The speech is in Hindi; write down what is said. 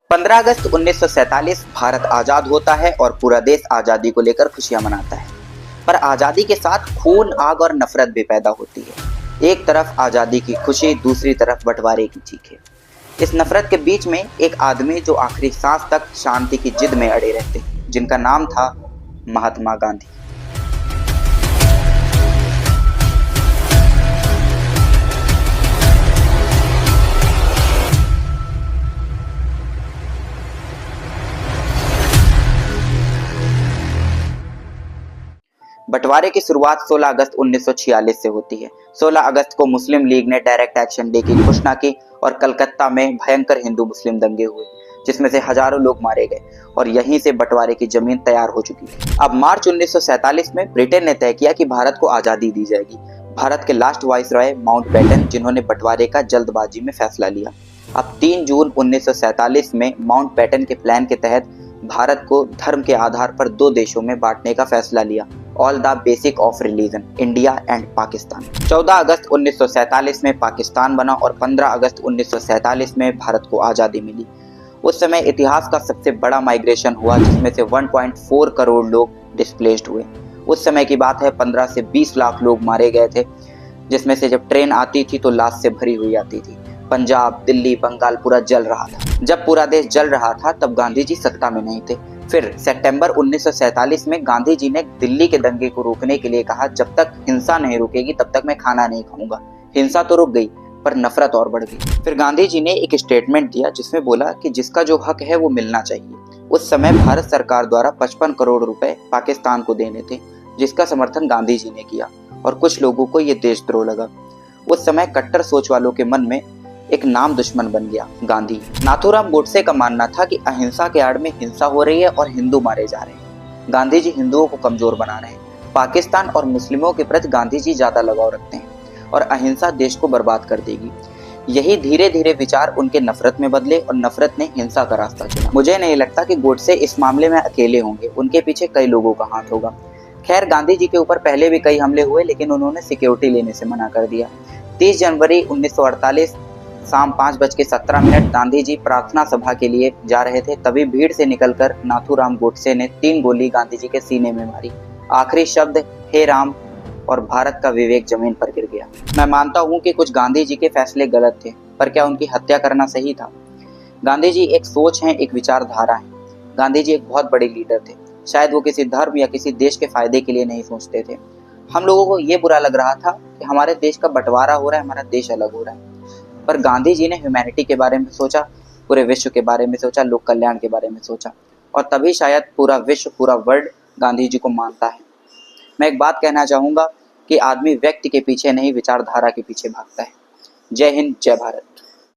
15 अगस्त 1947 भारत आजाद होता है और पूरा देश आजादी को लेकर खुशियां मनाता है। पर आजादी के साथ खून, आग और नफरत भी पैदा होती है। एक तरफ आजादी की खुशी, दूसरी तरफ बंटवारे की चीखें। इस नफरत के बीच में एक आदमी जो आखिरी सांस तक शांति की जिद में अड़े रहते, जिनका नाम था महात्मा गांधी। बंटवारे की शुरुआत 16 अगस्त 1946 से होती है। 16 अगस्त को मुस्लिम लीग ने डायरेक्ट एक्शन डे की घोषणा की और कलकत्ता में भयंकर हिंदू मुस्लिम दंगे हुए, जिसमें से हजारों लोग मारे गए और यहीं से बंटवारे की जमीन तैयार हो चुकी थी। अब मार्च 1947 में ब्रिटेन ने तय किया कि भारत को आजादी दी जाएगी। भारत के लास्ट वाइसरॉय माउंटबेटन, जिन्होंने बंटवारे का जल्दबाजी में फैसला लिया। अब 3 जून 1947 में माउंटबेटन के प्लान के तहत भारत को धर्म के आधार पर 2 देशों में बांटने का फैसला लिया, all the basic of religion, India and Pakistan. 14 अगस्त 1947 में पाकिस्तान बना और 15 अगस्त 1947 में भारत को आज़ादी मिली। उस समय इतिहास का सबसे बड़ा माइग्रेशन हुआ, जिसमें से 1.4 करोड़ लोग डिस्प्लेस्ड हुए। उस समय की बात है, 15 से 20 लाख लोग मारे गए थे, जिसमें से जब ट्रेन आती थी तो लाश से भरी हुई आती थी। पंजाब, दिल्ली, बंगाल पूरा जल रहा था। जब पूरा देश जल रहा था तब गांधी जी सत्ता में नहीं थे। फिर सितंबर 1947 में गांधी जी ने दिल्ली के दंगे को रोकने के लिए कहा, जब तक हिंसा नहीं रुकेगी तब तक मैं खाना नहीं खाऊंगा। हिंसा तो रुक गई पर नफरत और बढ़ गई। फिर गांधी जी ने एक स्टेटमेंट दिया जिसमें बोला कि जिसका जो हक है वो मिलना चाहिए। उस समय भारत सरकार द्वारा 55 करोड़ रुपए पाकिस्तान को देने थे, जिसका समर्थन गांधी जी ने किया और कुछ लोगों को ये देशद्रोह लगा। उस समय कट्टर सोच वालों के मन में एक नाम दुश्मन बन गया, गांधी। नाथूराम गोडसे का मानना था कि अहिंसा के आड़ में हिंसा हो रही है और हिंदू मारे जा रहे हैं। गांधी जी हिंदुओं को कमजोर बना रहे हैं। पाकिस्तान और मुस्लिमों के प्रति गांधी जी ज्यादा लगाव रखते हैं और अहिंसा देश को बर्बाद कर देगी। यही धीरे धीरे विचार उनके नफरत में बदले और नफरत ने हिंसा का रास्ता चुना। मुझे नहीं लगता कि गोडसे इस मामले में अकेले होंगे, उनके पीछे कई लोगों का हाथ होगा। खैर, गांधी जी के ऊपर पहले भी कई हमले हुए, लेकिन उन्होंने सिक्योरिटी लेने से मना कर दिया। 30 जनवरी 1948 शाम 5:17 गांधी जी प्रार्थना सभा के लिए जा रहे थे, तभी भीड़ से निकलकर नाथूराम गोडसे ने 3 गोली गांधी जी के सीने में मारी। आखिरी शब्द हे राम, और भारत का विवेक जमीन पर गिर गया। मैं मानता हूं कि कुछ गांधी जी के फैसले गलत थे, पर क्या उनकी हत्या करना सही था? गांधी जी एक सोच है, एक विचारधारा है। गांधी जी एक बहुत बड़े लीडर थे। शायद वो किसी धर्म या किसी देश के फायदे के लिए नहीं सोचते थे। हम लोगों को ये बुरा लग रहा था कि हमारे देश का बंटवारा हो रहा है, हमारा देश अलग हो रहा है, पर गांधी जी ने ह्यूमैनिटी के बारे में सोचा, पूरे विश्व के बारे में सोचा, लोक कल्याण के बारे में सोचा, और तभी शायद पूरा विश्व, पूरा वर्ल्ड गांधी जी को मानता है। मैं एक बात कहना चाहूँगा कि आदमी व्यक्ति के पीछे नहीं, विचारधारा के पीछे भागता है। जय हिंद, जय भारत।